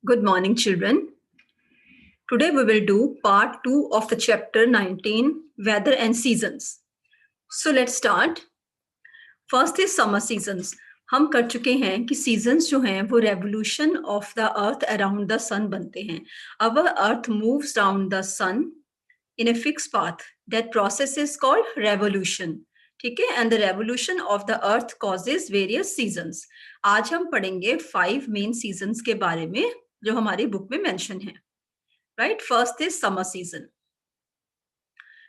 Good morning, children. Today we will do part 2 of the chapter 19, Weather and Seasons. So let's start. First is summer seasons. हम कर चुके हैं कि seasons जो हैं वो revolution of the earth around the sun बनते हैं. Our earth moves around the sun in a fixed path. That process is called revolution. ठीक है, and the revolution of the earth causes various seasons. आज हम पढ़ेंगे 5 main seasons के बारे में जो हमारी बुक में मेंशन है. Right, first is summer season.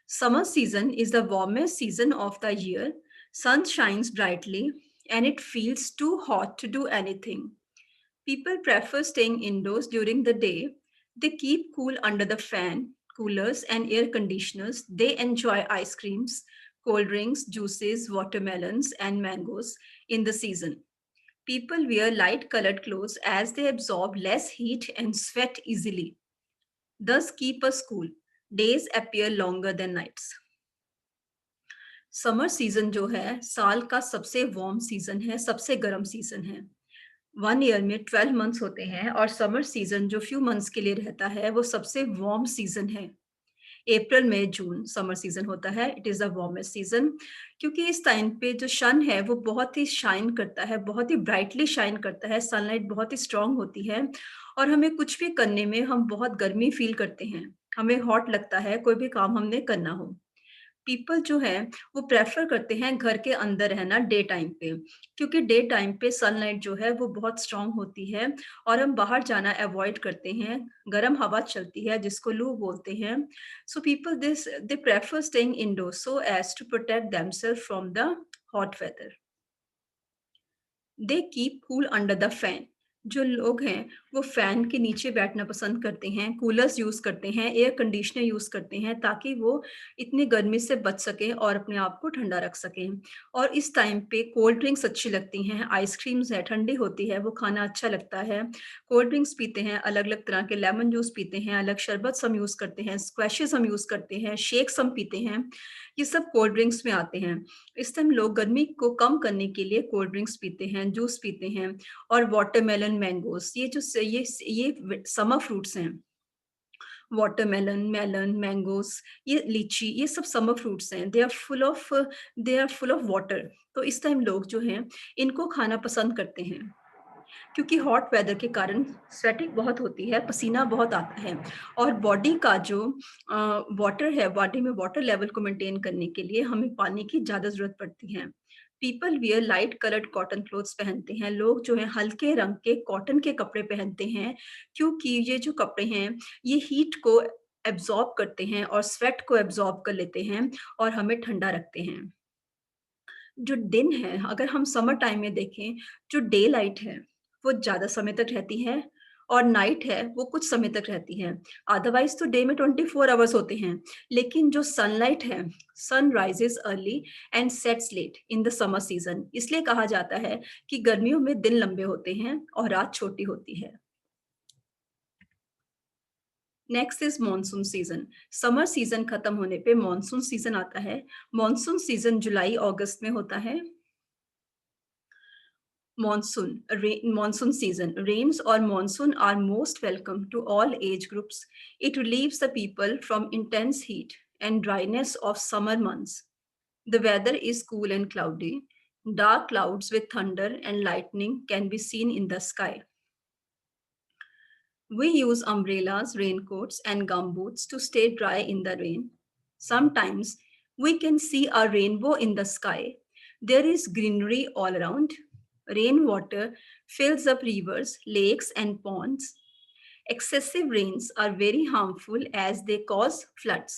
Summer season is the warmest season of the year. Sun shines brightly and it feels too hot to do anything. People prefer staying indoors during the day. They keep cool under the fan, coolers and air conditioners. They enjoy ice creams, cold drinks, juices, watermelons and mangoes in the season. People wear light colored clothes as they absorb less heat and sweat easily. Thus keep us cool. Days appear longer than nights. Summer season जो है साल का सबसे warm season है, सबसे गर्म season है. 1 year में 12 मंथ्स होते हैं और समर सीजन जो फ्यू मंथ्स के लिए रहता है वो सबसे वार्म सीजन है. अप्रैल मई जून समर सीजन होता है. It is the warmest season क्योंकि इस टाइम पे जो सन है वो बहुत ही शाइन करता है, बहुत ही ब्राइटली शाइन करता है. सनलाइट बहुत ही स्ट्रांग होती है और हमें कुछ भी करने में हम बहुत गर्मी फील करते हैं. हमें हॉट लगता है कोई भी काम हमने करना हो. पीपल जो है वो प्रेफर करते हैं घर के अंदर रहना डे टाइम पे क्योंकि डे टाइम पे सनलाइट जो है वो बहुत स्ट्रांग होती है और हम बाहर जाना अवॉइड करते हैं. गर्म हवा चलती है जिसको लू बोलते हैं. So people they prefer staying indoor so as to protect themselves from the hot weather. They keep cool under the fan. जो लोग हैं वो फैन के नीचे बैठना पसंद करते हैं, कूलर्स यूज करते हैं, एयर कंडीशनर यूज करते हैं ताकि वो इतनी गर्मी से बच सकें और अपने आप को ठंडा रख सकें. और इस टाइम पे कोल्ड ड्रिंक्स अच्छी लगती हैं, आइसक्रीम्स है, ठंडी होती है, वो खाना अच्छा लगता है. कोल्ड ड्रिंक्स पीते हैं, अलग अलग तरह के लेमन जूस पीते हैं, अलग शरबत हम यूज करते हैं, स्क्वैशेस हम यूज करते हैं, शेक्स हम पीते हैं. ये सब कोल्ड ड्रिंक्स में आते हैं. इस टाइम लोग गर्मी को कम करने के लिए कोल्ड ड्रिंक्स पीते हैं, जूस पीते हैं. और वाटरमेलन, मैंगोस, ये समर फ्रूट्स हैं. वाटरमेलन, मेलन, मैंगोस, ये लीची, ये सब समर फ्रूट्स हैं. They are full of water. तो इस टाइम लोग जो हैं इनको खाना पसंद करते हैं क्योंकि हॉट वेदर के कारण स्वेटिंग बहुत होती है, पसीना बहुत आता है और बॉडी का जो वाटर है, बॉडी में वाटर लेवल को मेंटेन करने के लिए हमें पानी की ज़्यादा ज़रूरत पड़ती है. People wear light coloured cotton clothes पहनते हैं. लोग जो है हल्के रंग के कॉटन के कपड़े पहनते हैं क्योंकि ये जो कपड़े हैं ये हीट को एब्जॉर्ब करते हैं और स्वेट को एब्जॉर्ब कर लेते हैं और हमें ठंडा रखते हैं. जो दिन है अगर हम समर टाइम में देखें, जो डे लाइट है वो ज़्यादा समय तक रहती है और नाइट है वो कुछ समय तक रहती है. अदरवाइज तो डे में 24 आवर्स होते हैं, लेकिन जो सनलाइट है, sun rises early and sets late in the summer season. इसलिए कहा जाता है कि गर्मियों में दिन लंबे होते हैं और रात छोटी होती है. Next is monsoon season. Summer season खत्म होने पे मॉनसून सीजन आता है. मॉनसून सीजन जुलाई अगस्त में होता है. Monsoon season. Rains or monsoon are most welcome to all age groups. It relieves the people from intense heat and dryness of summer months. The weather is cool and cloudy. Dark clouds with thunder and lightning can be seen in the sky. We use umbrellas, raincoats, and gumboots to stay dry in the rain. Sometimes we can see a rainbow in the sky. There is greenery all around. Rainwater fills up rivers, lakes, and ponds. Excessive rains are very harmful as they cause floods.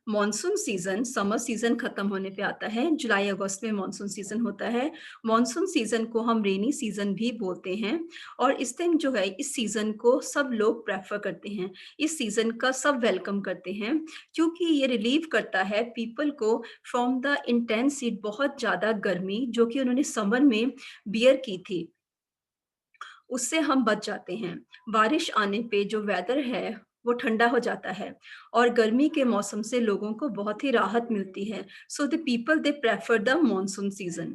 Monsoon season summer season खत्म होने पे आता है. जुलाई अगस्त में monsoon season होता है. Monsoon season को हम रेनी सीजन भी बोलते हैं और इस टाइम जो है इस सीजन को सब लोग प्रेफर करते हैं. इस सीजन का सब वेलकम करते हैं क्योंकि ये रिलीव करता है पीपल को फ्रॉम द इंटेंस हीट, बहुत ज़्यादा गर्मी जो कि उन्होंने समर में बियर की थी, उससे हम बच जाते हैं. बारिश आने पे जो वेदर है वो ठंडा हो जाता है और गर्मी के मौसम से लोगों को बहुत ही राहत मिलती है. So the people they prefer the monsoon season.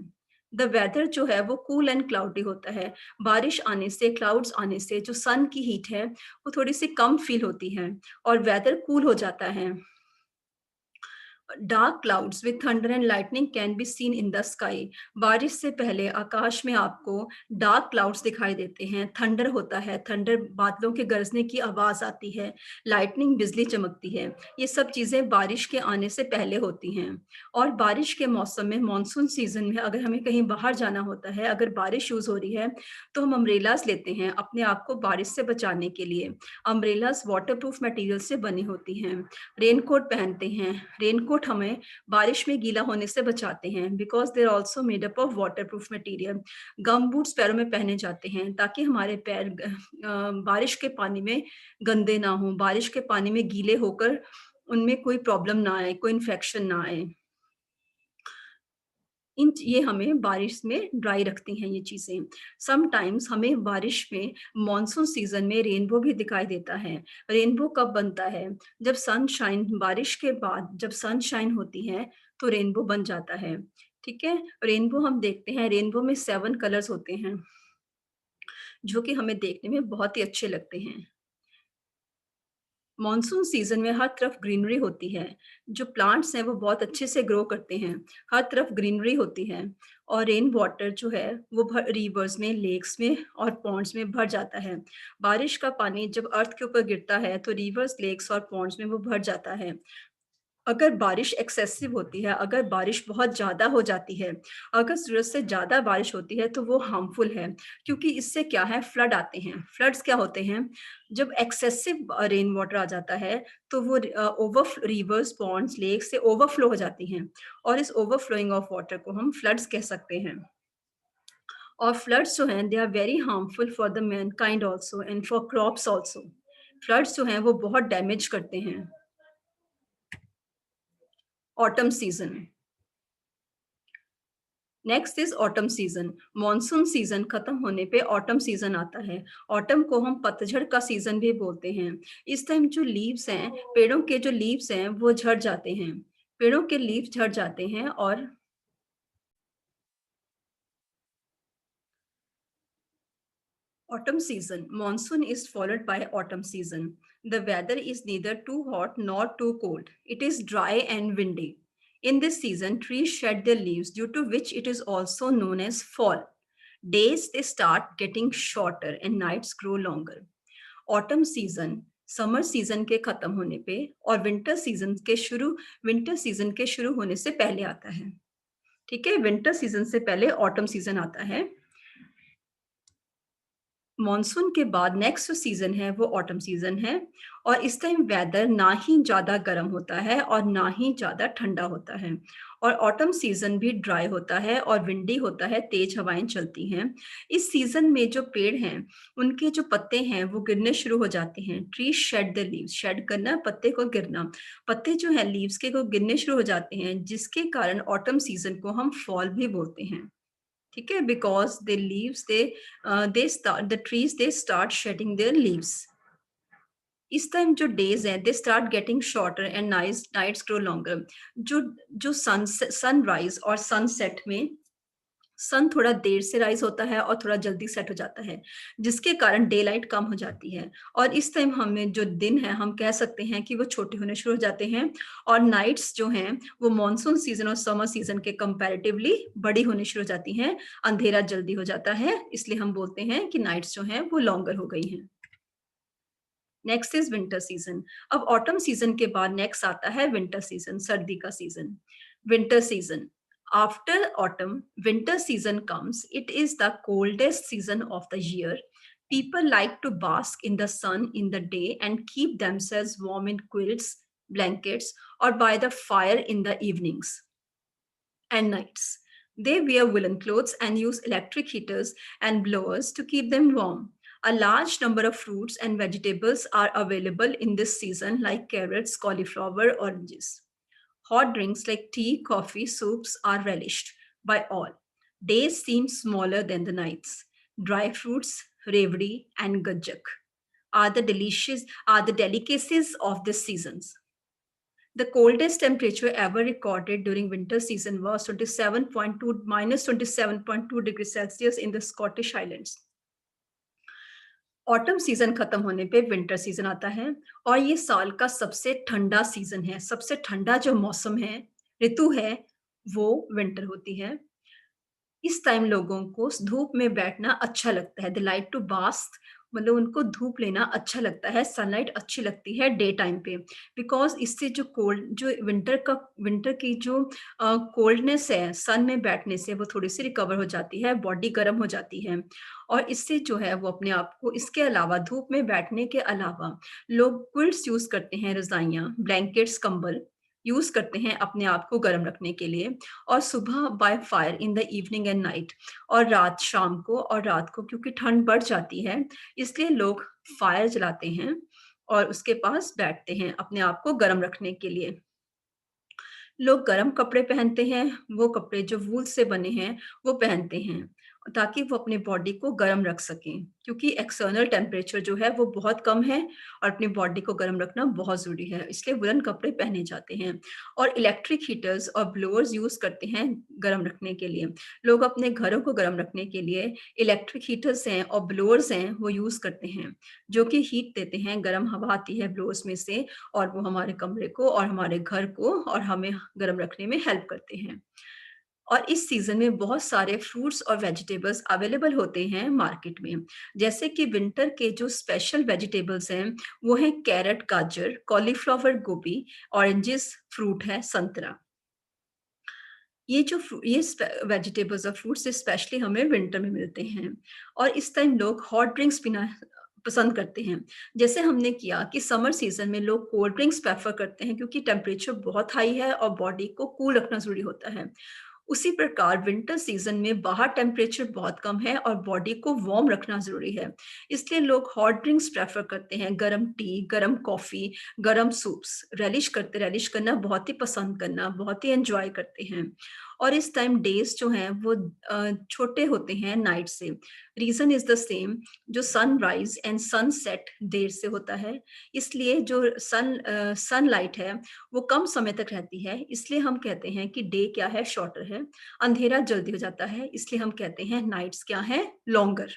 The weather जो है वो कूल एंड क्लाउडी होता है। बारिश आने से, क्लाउड्स आने से जो सन की हीट है, वो थोड़ी-सी कम फ़ील होती है और वेदर कूल हो जाता है। Dark clouds with thunder and lightning can be seen in the sky. बारिश से पहले आकाश में आपको डार्क क्लाउड्स दिखाई देते हैं, थंडर होता है, थंडर बादलों के गरजने की आवाज़ आती है, लाइटनिंग बिजली चमकती है। ये सब चीज़ें बारिश के आने से पहले होती हैं। और बारिश के मौसम में मानसून सीज़न में अगर हमें कहीं बाहर जाना होता है, अगर बारिश यूज़ हो रही है, तो हम अम्ब्रेलाज़ लेते हैं अपने आप को बारिश से बचाने के लिए। अम्ब्रेलाज़ वाटरप्रूफ मटेरियल से बनी होती हैं। रेनकोट पहनते हैं। रेनकोट हमें बारिश में गीला होने से बचाते हैं because they are also made up of waterproof material. Gum boots पैरों में पहने जाते हैं ताकि हमारे पैर बारिश के पानी में गंदे ना हों, बारिश के पानी में गीले होकर उनमें कोई प्रॉब्लम ना आए, कोई इन्फेक्शन ना आए। ये हमें बारिश में ड्राई रखती हैं ये चीज़ें। समटाइम्स हमें बारिश में मॉनसून सीज़न में रेनबो भी दिखाई देता है। रेनबो कब बनता है? जब सनशाइन बारिश के बाद जब सनशाइन होती है, तो रेनबो बन जाता है। ठीक है? रेनबो हम देखते हैं, रेनबो में 7 कलर्स होते हैं, जो कि हमें देखने में बहुत ही अच्छे लगते हैं। मॉनसून सीज़न में हर तरफ ग्रीनरी होती है। जो प्लांट्स हैं वो बहुत अच्छे से ग्रो करते हैं। हर तरफ ग्रीनरी होती है और रेन वाटर जो है वो रिवर्स में, लेक्स में और पॉन्ड्स में भर जाता है। बारिश का पानी जब अर्थ के ऊपर गिरता है तो रिवर्स, लेक्स और पॉन्ड्स में वो भर जाता है। अगर बारिश एक्सेसिव होती है, अगर बारिश बहुत ज़्यादा हो जाती है, अगर ज़रूरत से ज़्यादा बारिश होती है, तो वो हार्मफुल है, क्योंकि इससे क्या है फ्लड आते हैं। फ्लड्स क्या होते हैं? जब एक्सेसिव रेन वाटर आ जाता है, तो वो रिवर्स, पॉन्ड्स, लेक से ओवरफ्लो हो जाती हैं और इस ओवरफ्लोइंग ऑफ वाटर को हम फ्लड्स कह सकते हैं। और फ्लड्स जो हैं, they are very harmful for the mankind also and for crops also. Floods जो हैं, वो बहुत डैमेज करते हैं। Autumn season. Next is autumn season. Monsoon season खत्म होने पे ऑटम सीज़न आता है। ऑटम को हम पतझड़ का सीज़न भी बोलते हैं। इस टाइम जो लीव्स हैं, पेड़ों के जो लीव्स हैं, वो झड़ जाते हैं। पेड़ों के लीव्स झड़ जाते हैं और autumn season. Monsoon is followed by autumn season. The weather is neither too hot nor too cold. It is dry and windy. In this season, trees shed their leaves, due to which it is also known as fall. Days they start getting shorter and nights grow longer. Autumn season summer season के खत्म होने पे और winter season के शुरू होने से पहले आता है। ठीक है, विंटर सीजन से पहले ऑटम सीजन आता है। मॉनसून के बाद नेक्स्ट जो सीज़न है वो ऑटम सीज़न है और इस टाइम वेदर ना ही ज़्यादा गर्म होता है और ना ही ज़्यादा ठंडा होता है और ऑटम सीज़न भी ड्राई होता है और विंडी होता है, तेज़ हवाएँ चलती हैं। इस सीज़न में जो पेड़ हैं, उनके जो पत्ते हैं वो गिरने शुरू हो जाते हैं। Trees shed the leaves, shed करना, पत्ते को गिरना। पत्ते जो हैं लीव्स के वो गिरने शुरू हो जाते हैं, जिसके कारण ऑटम सीज़न को हम फॉल भी बोलते हैं। ठीक है, because they start the trees they start shedding their leaves. इस टाइम जो डेज़ हैं they start getting shorter and nights grow longer. जो जो सनराइज़ और सनसेट में सन थोड़ा देर से राइज़ होता है और थोड़ा जल्दी सेट हो जाता है, जिसके कारण डे लाइट कम हो जाती है और इस टाइम हमें जो दिन है, हम कह सकते हैं कि वो छोटे होने शुरू हो जाते हैं और नाइट्स जो हैं, वो मॉनसून सीज़न और समर सीज़न के कंपैरेटिवली बड़ी होनी शुरू हो जाती हैं। अंधेरा जल्दी हो जाता है, इसलिए हम बोलते हैं कि नाइट्स जो हैं, वो लॉन्गर हो गई हैं। Next is winter season. अब ऑटम सीज़न के बाद नेक्स्ट आता है विंटर सीज़न, सर्दी का season. Winter season. After autumn, winter season comes. It is the coldest season of the year. People like to bask in the sun in the day and keep themselves warm in quilts, blankets, or by the fire in the evenings and nights. They wear woolen clothes and use electric heaters and blowers to keep them warm. A large number of fruits and vegetables are available in this season, like carrots, cauliflower, oranges. Hot drinks like tea, coffee, soups are relished by all. Days seem smaller than the nights. Dry fruits, reverie, and gajak are the delicacies of this seasons. The coldest temperature ever recorded during winter season was 27.2 -27.2 degrees Celsius in the Scottish Highlands. Autumn season खत्म होने पे winter season आता है और ये साल का सबसे ठंडा सीजन है। सबसे ठंडा जो मौसम है, ऋतु है, वो विंटर होती है। इस टाइम लोगों को धूप में बैठना अच्छा लगता है। दे लाइक टू बास्क, मतलब उनको धूप लेना अच्छा लगता है, सनलाइट अच्छी लगती है डे टाइम पे। बिकॉज़ इससे जो विंटर की जो कोल्डनेस है, सन में बैठने से वो थोड़ी-सी रिकवर हो जाती है, बॉडी गर्म हो जाती है और इससे जो है वो अपने आप को, इसके अलावा धूप में बैठने के अलावा लोग क्विल्ट्स यूज़ करते हैं, रज़ाइयाँ, ब्लैंकेट्स, कंबल यूज़ करते हैं अपने आप को गर्म रखने के लिए। और सुबह by fire in the evening and night, और रात को क्योंकि ठंड बढ़ जाती है, इसलिए लोग फायर जलाते हैं और उसके पास बैठते हैं अपने आप को गर्म रखने के लिए। लोग गर्म कपड़े पहनते हैं, वो कपड़े जो वूल से बने हैं, वो पहनते हैं, ताकि वो अपनी बॉडी को गर्म रख सकें। क्योंकि एक्सटर्नल टेम्परेचर जो है वो बहुत कम है और अपनी बॉडी को गर्म रखना बहुत ज़रूरी है, इसलिए वूलन कपड़े पहने जाते हैं। और इलेक्ट्रिक हीटर्स और ब्लोअर्स यूज़ करते हैं गर्म रखने के लिए। लोग अपने घरों को गर्म रखने के लिए इलेक्ट्रिक हीटर्स हैं और ब्लोअर्स हैं, वो यूज़ करते हैं, जो कि हीट देते हैं, गर्म हवा आती है ब्लोअर्स में से और वो हमारे कमरे को और हमारे घर को और हमें गर्म रखने में हेल्प करते हैं। और इस सीज़न में बहुत सारे फ्रूट्स और वेजिटेबल्स अवेलेबल होते हैं मार्केट में। जैसे कि विंटर के जो स्पेशल वेजिटेबल्स हैं, वो हैं कैरट, गाजर, कॉलीफ्लावर, गोभी, ऑरेंजेस, फ्रूट है संतरा। ये वेजिटेबल्स और फ्रूट्स स्पेशली हमें विंटर में मिलते हैं और इस टाइम लोग हॉट ड्रिंक्स पीना पसंद करते हैं। जैसे हमने किया कि समर सीज़न में लोग कोल्ड ड्रिंक्स प्रेफ़र करते हैं क्योंकि टेम्परेचर बहुत हाई है और बॉडी को कूल रखना ज़रूरी होता है। उसी प्रकार विंटर सीज़न में बाहर टेम्परेचर बहुत कम है और बॉडी को वार्म रखना ज़रूरी है। इसलिए लोग हॉट ड्रिंक्स प्रेफ़र करते हैं, गरम टी, गरम कॉफ़ी, गरम सूप्स, relish करना, बहुत ही पसंद करना, बहुत ही एन्जॉय करते हैं। और इस टाइम डेज़ जो हैं वो छोटे होते हैं नाइट से। रीज़न इज़ द सेम, जो सनराइज़ एंड सनसेट देर से होता है, इसलिए जो सनलाइट है, वो कम समय तक रहती है, इसलिए हम कहते हैं कि डे क्या है, शॉर्टर है। अंधेरा जल्दी हो जाता है, इसलिए हम कहते हैं नाइट्स क्या हैं, लॉन्गर।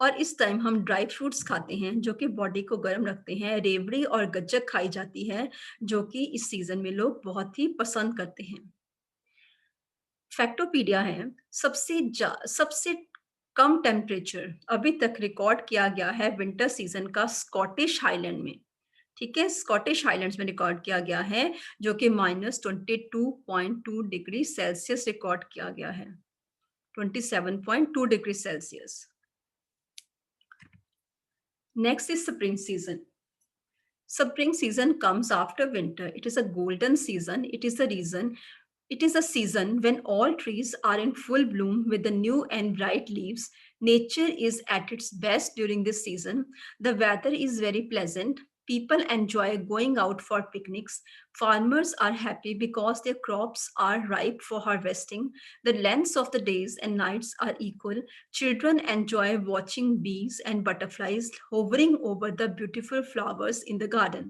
और इस टाइम हम ड्राई फ्रूट्स खाते हैं, जो कि बॉडी को गर्म रखते हैं। रेवड़ी और गज्जक खाई जाती है, जो कि इस सीज़न में लोग बहुत ही पसंद करते हैं। फैक्टोपीडिया है, सबसे कम टेम्परेचर अभी तक रिकॉर्ड किया गया है विंटर सीज़न का स्कॉटिश हाइलैंड में, ठीक है? स्कॉटिश हाइलैंड्स में रिकॉर्ड किया गया है, जो कि -22.2 डिग्री सेल्सियस रिकॉर्ड किया गया है। 27.2 degree Celsius. Next is spring season. Spring season comes after winter. It is a golden season. It is a season when all trees are in full bloom with the new and bright leaves. Nature is at its best during this season. The weather is very pleasant. People enjoy going out for picnics. Farmers are happy because their crops are ripe for harvesting. The lengths of the days and nights are equal. Children enjoy watching bees and butterflies hovering over the beautiful flowers in the garden.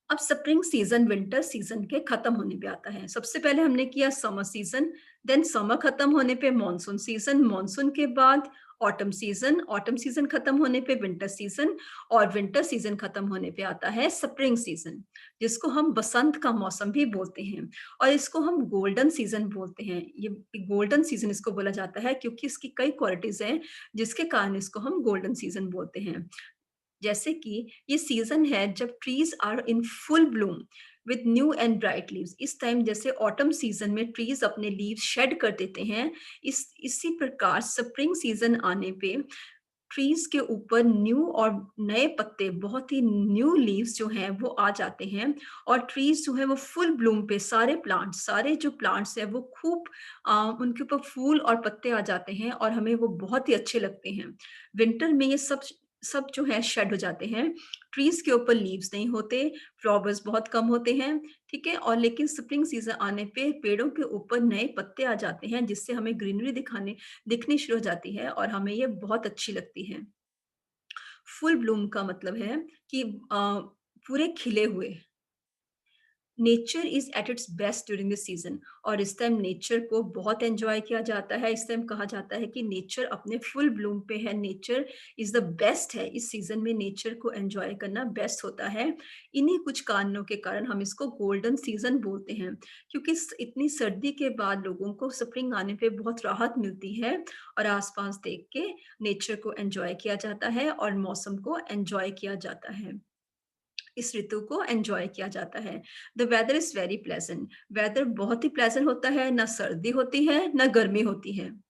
अब spring season winter season के खत्म होने पे आता है। सबसे पहले हमने किया समर सीज़न, देन समर खत्म होने पे मॉनसून सीज़न, मॉनसून के बाद ऑटम सीज़न खत्म होने पे विंटर सीज़न और विंटर सीज़न खत्म होने पे आता है स्प्रिंग सीज़न, जिसको हम बसंत का मौसम भी बोलते हैं और इसको हम गोल्डन सीज़न बोलते हैं। ये गोल्डन सीज़न इसको बोला जाता है क्योंकि इसकी कई क्वालिटीज़ हैं, जिसके कारण इसको हम गोल्डन सीज़न बोलते हैं। जैसे कि ये सीज़न है जब trees are in full bloom with new and bright leaves. इस टाइम जैसे ऑटम सीज़न में ट्रीज़ अपने लीव्स शेड कर देते हैं, इसी प्रकार स्प्रिंग सीज़न आने पे ट्रीज़ के ऊपर न्यू और नए पत्ते, बहुत ही न्यू लीव्स जो हैं वो आ जाते हैं और ट्रीज़ जो है वो फुल ब्लूम पे, सारे जो प्लांट्स हैं वो खूब उनके ऊपर फूल और पत्ते आ जाते हैं और हमें वो बहुत ही अच्छे लगते हैं। विंटर में ये सब सब जो है शेड हो जाते हैं, ट्रीज़ के ऊपर लीव्स नहीं होते, फ्लावर्स बहुत कम होते हैं, ठीक है? और लेकिन स्प्रिंग सीज़न आने पे पेड़ों के ऊपर नए पत्ते आ जाते हैं, जिससे हमें ग्रीनरी दिखनी शुरू हो जाती है और हमें ये बहुत अच्छी लगती है। फुल ब्लूम का मतलब है कि पूरे खिले हुए। Nature is at its best during this season और इस टाइम नेचर को बहुत एन्जॉय किया जाता है। इस टाइम कहा जाता है कि नेचर अपने फुल ब्लूम पे है, नेचर इज़ द बेस्ट है। इस सीज़न में नेचर को एन्जॉय करना बेस्ट होता है। इन्हीं कुछ कारणों के कारण हम इसको गोल्डन सीज़न बोलते हैं, क्योंकि स इतनी सर्दी के बाद लोगों को स्प्रिंग आने पे बहुत राहत मिलती है और आस-पास देख के नेचर को एन्जॉय किया जाता है और मौसम को एन्जॉय किया जाता है। इस ऋतु को एन्जॉय किया जाता है। The weather is very pleasant. Weather बहुत ही प्लेज़ेंट होता है, ना सर्दी होती है, ना गर्मी होती है।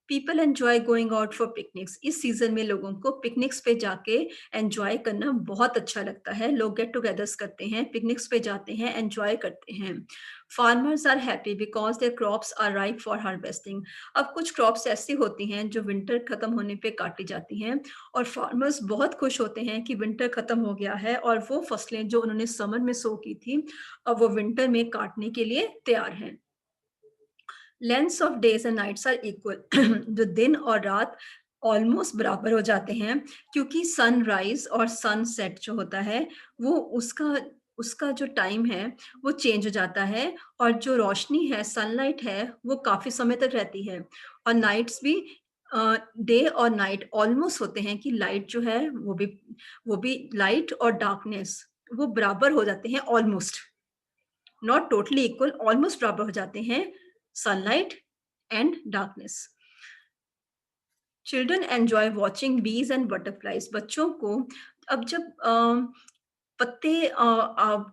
People enjoy going out for picnics. इस सीज़न में लोगों को पिकनिक्स पे जाके एन्जॉय करना बहुत अच्छा लगता है। लोग गेट टुगेदर्स करते हैं, पिकनिक्स पे जाते हैं, एन्जॉय करते हैं। Farmers are happy because their crops are ripe for harvesting. अब कुछ क्रॉप्स ऐसी होती हैं जो विंटर खत्म होने पे काटी जाती हैं और फार्मर्स बहुत खुश होते हैं कि विंटर खत्म हो गया है और वो फसलें जो उन्होंने समर में सो की थी, अब वो विंटर में काटने के लिए तैयार हैं। Lengths of days and nights are equal. जो दिन और रात ऑलमोस्ट बराबर हो जाते हैं, क्योंकि सनराइज़ और सनसेट जो होता है, वो उसका उसका जो टाइम है, वो चेंज हो जाता है और जो रोशनी है, सनलाइट है, वो काफ़ी समय तक रहती है और नाइट्स भी डे और नाइट ऑलमोस्ट होते हैं कि लाइट जो है, वो भी लाइट और डार्कनेस वो बराबर हो जाते हैं almost. Not totally equal, almost बराबर हो जाते हैं sunlight and darkness. Children enjoy watching बीज एंड बटरफ्लाइज। बच्चों को अब जब पत्ते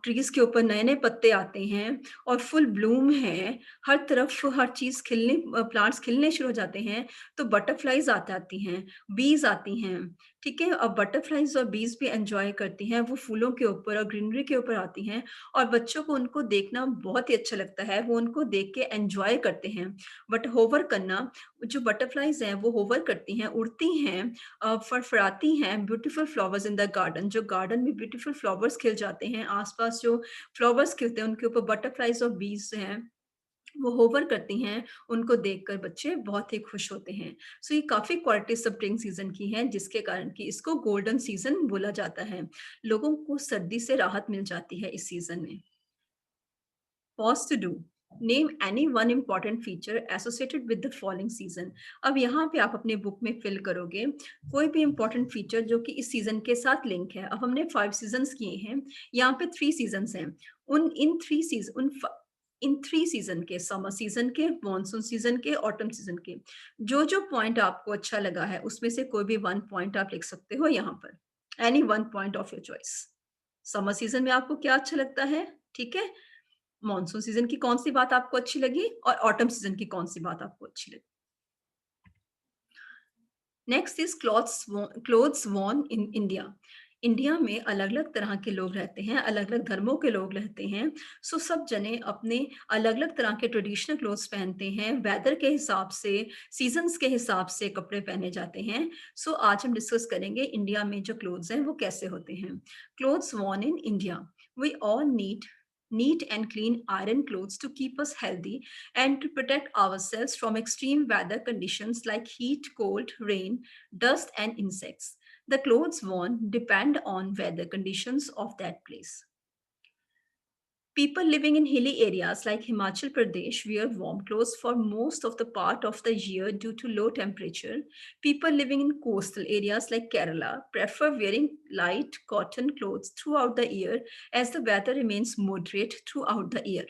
ट्रीज के ऊपर नए नए पत्ते आते हैं और फुल ब्लूम है, हर तरफ हर चीज खिलने प्लांट्स खिलने शुरू हो जाते हैं, तो बटरफ्लाइज आती हैं, बीज आती हैं। ठीक है, अब बटरफ्लाइज और बीज भी एंजॉय करती हैं, वो फूलों के ऊपर और ग्रीनरी के ऊपर आती हैं और बच्चों को उनको देखना बहुत ही अच्छा लगता है, वो उनको देख के एंजॉय करते हैं। बट होवर करना, जो बटरफ्लाइज हैं वो होवर करती हैं, उड़ती हैं, फड़फड़ाती हैं beautiful flowers in the garden. जो गार्डन में ब्यूटीफुल फ्लावर्स खिल जाते हैं, आसपास जो फ्लावर्स खिलते हैं उनके ऊपर बटरफ्लाइज और बीज हैं, वो होवर करती हैं, उनको देखकर बच्चे बहुत ही खुश होते हैं। सो ये काफ़ी क्वालिटी स्प्रिंग सीज़न की हैं, जिसके कारण कि इसको गोल्डन सीज़न बोला जाता है। लोगों को सर्दी से राहत मिल जाती है इस सीज़न में। Pause to do. Name any one important feature associated with the following season. अब यहाँ पे आप अपने बुक में फिल करोगे कोई भी इम्पोर्टेंट फीचर जो कि इस सीज़न के साथ लिंक है। अब हमने 5 सीज़न्स किए हैं, यहाँ पे 3 सीज़न्स हैं। उन इन 3 सीज़ उन फ इन 3 सीज़न के, समर सीज़न के, मॉनसून सीज़न के, ऑटम सीज़न के, जो-जो पॉइंट आपको अच्छा लगा है, उसमें से कोई भी 1 पॉइंट आप लिख सकते हो यहाँ पर। Any 1 point of your choice. Summer season में आपको क्या अच्छा लगता है? ठीक है? मॉनसून सीज़न की कौन-सी बात आपको अच्छी लगी और ऑटम सीज़न की कौन-सी बात आपको अच्छी लगी? Next is clothes worn in India. India में अलग-अलग तरह के लोग रहते हैं, अलग-अलग धर्मों के लोग रहते हैं। सो सब जने अपने अलग-अलग तरह के ट्रेडिशनल क्लोथ्स पहनते हैं, वेदर के हिसाब से, सीज़न्स के हिसाब से कपड़े पहने जाते हैं। सो आज हम डिस्कस करेंगे इंडिया में जो क्लोथ्स हैं वो कैसे होते हैं। Clothes worn in India. We all need neat and clean iron clothes to keep us healthy and to protect ourselves from extreme weather conditions like heat, cold, rain, dust, and insects. The clothes worn depend on weather conditions of that place. People living in hilly areas like Himachal Pradesh wear warm clothes for most of the part of the year due to low temperature. People living in coastal areas like Kerala prefer wearing light cotton clothes throughout the year as the weather remains moderate throughout the year.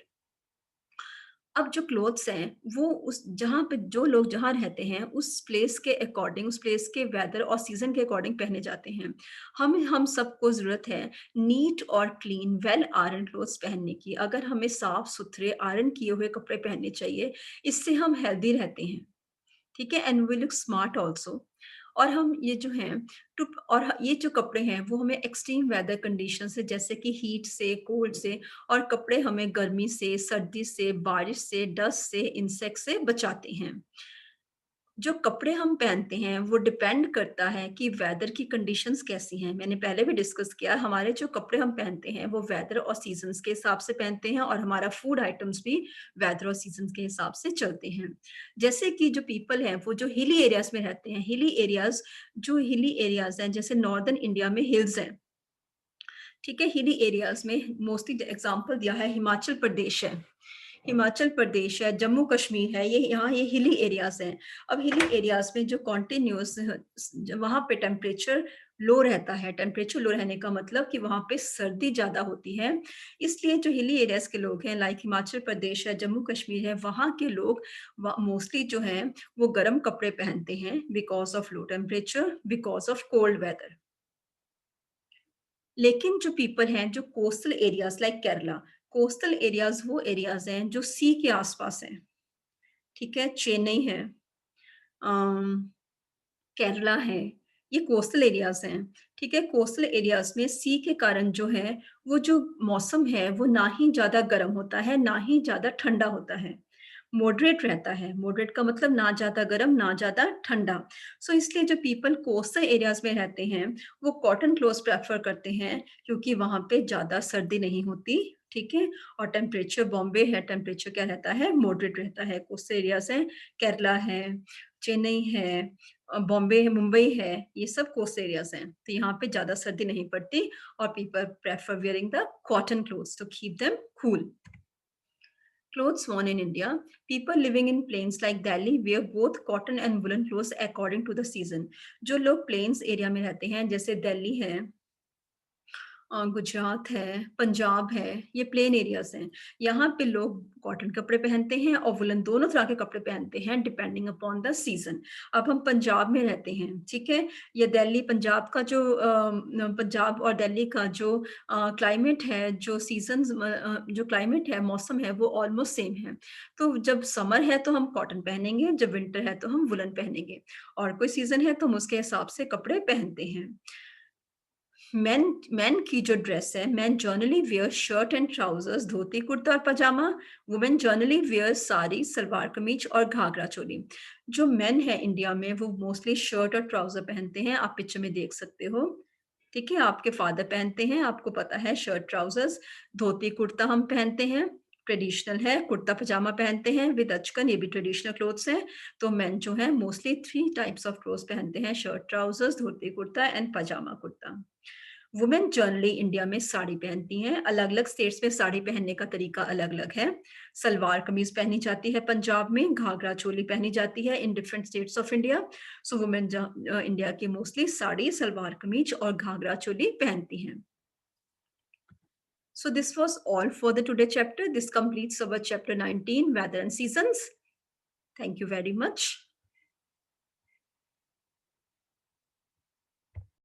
अब जो clothes हैं, वो उस जहाँ पे जो लोग जहाँ रहते हैं, उस प्लेस के अकॉर्डिंग, उस प्लेस के वेदर और सीज़न के अकॉर्डिंग पहने जाते हैं। हम सबको ज़रूरत है नीट और क्लीन, वेल आयरन क्लोथ्स पहनने की। अगर हमें साफ-सुथरे आयरन किए हुए कपड़े पहनने चाहिए, इससे हम हेल्दी रहते हैं। ठीक है? And we look smart also. और हम ये जो हैं ये जो कपड़े हैं वो हमें एक्सट्रीम वेदर कंडीशन से, जैसे कि हीट से, कोल्ड से, और कपड़े हमें गर्मी से, सर्दी से, बारिश से, डस्ट से, इंसेक्ट से बचाते हैं। जो कपड़े हम पहनते हैं वो डिपेंड करता है कि वेदर की कंडीशंस कैसी हैं। मैंने पहले भी डिस्कस किया, हमारे जो कपड़े हम पहनते हैं वो वेदर और सीज़न्स के हिसाब से पहनते हैं और हमारा फूड आइटम्स भी वेदर और सीज़न्स के हिसाब से चलते हैं। जैसे कि जो पीपल हैं वो जो हिली एरियाज़ में रहते हैं, हिली एरियाज़ हैं, जैसे नॉर्दर्न इंडिया में हिल्स हैं। ठीक है, हिली एरियाज में मोस्टली एग्जांपल दिया है, हिमाचल प्रदेश है, हिमाचल प्रदेश है, जम्मू कश्मीर है, ये यहाँ ये हिली एरियाज हैं। अब हिली एरियाज में जो कॉन्टिन्यूस वहाँ पे टेम्परेचर लो रहता है। टेम्परेचर लो रहने का मतलब कि वहाँ पे सर्दी ज्यादा होती है। इसलिए जो हिली एरियाज के लोग हैं, लाइक हिमाचल प्रदेश है, जम्मू कश्मीर है, वहाँ के लोग मोस्टली जो हैं वो गर्म कपड़े पहनते हैं because of low temperature, because of cold weather. लेकिन जो पीपल हैं जो coastal areas like Kerala, coastal areas वो एरियाज हैं जो सी के आसपास हैं। ठीक है, चेन्नई है, अम, केरला है, ये कोस्टल एरियाज हैं। ठीक है, कोस्टल एरियाज में सी के कारण जो है वो जो मौसम है वो ना ही ज्यादा गर्म होता है ना ही ज्यादा ठंडा होता है, मॉडरेट रहता है। मॉडरेट का मतलब ना ज्यादा गर्म ना ज्यादा ठंडा। सो इसलिए जो पीपल कोस्टल एरियाज में रहते हैं वो कॉटन क्लोथ्स प्रेफर करते हैं क्योंकि वहां पे ज्यादा सर्दी नहीं होती। ठीक है, और टेम्परेचर बॉम्बे है, टेम्परेचर क्या रहता है, मॉडरेट रहता है। कोस्टल एरियाज है, केरला है, चेन्नई है, बॉम्बे है, मुंबई है, ये सब कोस्ट एरियाज हैं, तो यहाँ पे ज्यादा सर्दी नहीं पड़ती और people prefer wearing the cotton clothes to keep them cool. Clothes worn in India. People living in plains like Delhi wear both cotton and woolen clothes according to the season. जो लोग प्लेन्स एरिया में रहते हैं जैसे दिल्ली है, गुजरात है, पंजाब है, ये प्लेन एरियाज हैं। यहाँ पे लोग कॉटन कपड़े पहनते हैं और वुलन, दोनों तरह के कपड़े पहनते हैं डिपेंडिंग अपॉन द सीजन। अब हम पंजाब में रहते हैं, ठीक है, ये दिल्ली पंजाब का जो पंजाब और दिल्ली का जो क्लाइमेट है, जो सीजन जो क्लाइमेट है, मौसम है, वो ऑलमोस्ट सेम है। तो जब समर है तो हम कॉटन पहनेंगे, जब विंटर है तो हम वुलन पहनेंगे, और कोई सीजन है तो हम उसके हिसाब से कपड़े पहनते हैं। मेन मेन की जो ड्रेस है, man generally wear shirt and trousers, dhoti kurta और pyjama. Women generally wear sari, salwar kameez और घाघरा चोली। जो मेन है इंडिया में वो मोस्टली शर्ट और ट्राउजर पहनते हैं, आप पिक्चर में देख सकते हो। ठीक है, आपके फादर पहनते हैं, आपको पता है, शर्ट ट्राउजर्स। धोती कुर्ता हम पहनते हैं, ट्रेडिशनल है, कुर्ता पजामा पहनते हैं विद अचकन, ये भी ट्रेडिशनल क्लोथ्स हैं। तो मेन जो है मोस्टली 3 टाइप्स ऑफ क्लोथ्स पहनते हैं, shirt trousers, dhoti kurta and pyjama kurta. Women generally India में साड़ी पहनती हैं, अलग अलग स्टेट्स में साड़ी पहनने का तरीका अलग अलग है। सलवार कमीज पहनी जाती है पंजाब में, घाघरा चोली पहनी जाती है in different states of India. So women India की मोस्टली साड़ी, सलवार कमीज और घाघरा चोली पहनती हैं। So this was all for the today chapter. This completes our chapter 19, Weather and Seasons. Thank you very much.